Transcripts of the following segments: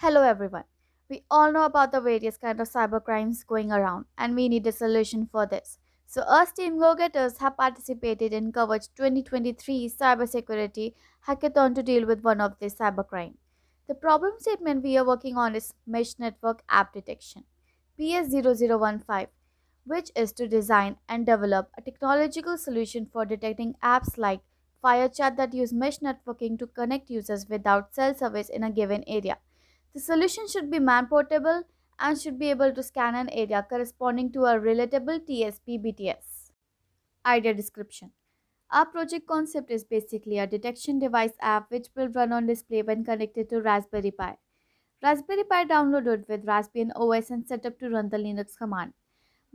Hello everyone. We all know about the various kind of cybercrimes going around and we need a solution for this. So us team go-getters have participated in Kavach 2023 cybersecurity hackathon to deal with one of these cybercrime. The problem statement we are working on is mesh network app detection PS0015, which is to design and develop a technological solution for detecting apps like FireChat that use mesh networking to connect users without cell service in a given area. The solution should be man portable and should be able to scan an area corresponding to a relatable TSP BTS. Idea description. Our project concept is basically a detection device app which will run on display when connected to Raspberry Pi. Raspberry Pi downloaded with Raspbian OS and set up to run the Linux command.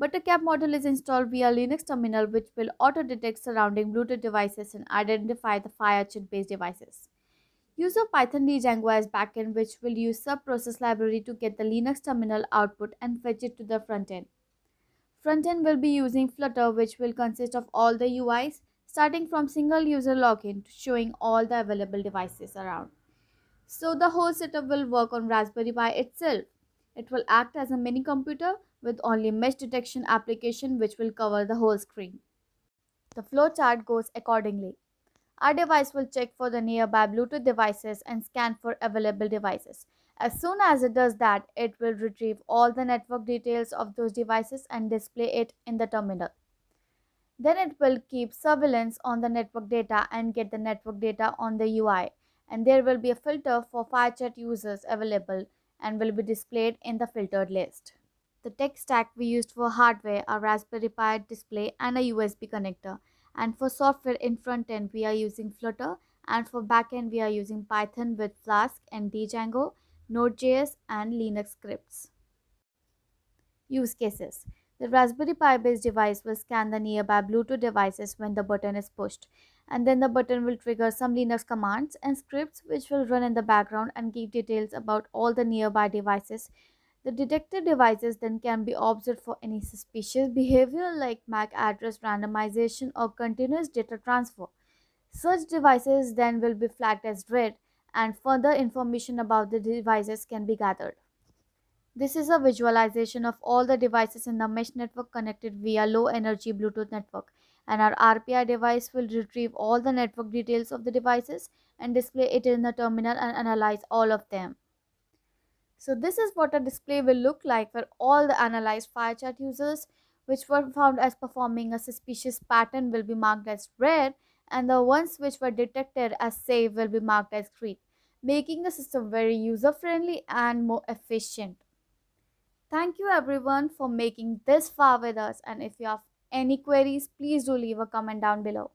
Buttercap module is installed via Linux terminal which will auto-detect surrounding Bluetooth devices and identify the FireChat-based devices. Use of Python Django as backend which will use subprocess library to get the Linux terminal output and fetch it to the frontend. Frontend will be using Flutter which will consist of all the UIs starting from single user login to showing all the available devices around. So the whole setup will work on Raspberry Pi itself. It will act as a mini computer with only mesh detection application which will cover the whole screen. The flowchart goes accordingly. Our device will check for the nearby Bluetooth devices and scan for available devices. As soon as it does that, it will retrieve all the network details of those devices and display it in the terminal. Then it will keep surveillance on the network data and get the network data on the UI. And there will be a filter for FireChat users available and will be displayed in the filtered list. The tech stack we used for hardware are Raspberry Pi display and a USB connector. And for software in front end, we are using Flutter, and for backend, we are using Python with Flask and Django, Node.js, and Linux scripts. Use cases. The Raspberry Pi based device will scan the nearby Bluetooth devices when the button is pushed, and then the button will trigger some Linux commands and scripts which will run in the background and give details about all the nearby devices. The detected devices then can be observed for any suspicious behavior like MAC address randomization or continuous data transfer. Such devices then will be flagged as red and further information about the devices can be gathered. This is a visualization of all the devices in the mesh network connected via low energy Bluetooth network, and our RPI device will retrieve all the network details of the devices and display it in the terminal and analyze all of them. So this is what a display will look like for all the analyzed FireChat users which were found as performing a suspicious pattern will be marked as red, and the ones which were detected as safe will be marked as green, making the system very user friendly and more efficient. Thank you everyone for making this far with us, and if you have any queries, please do leave a comment down below.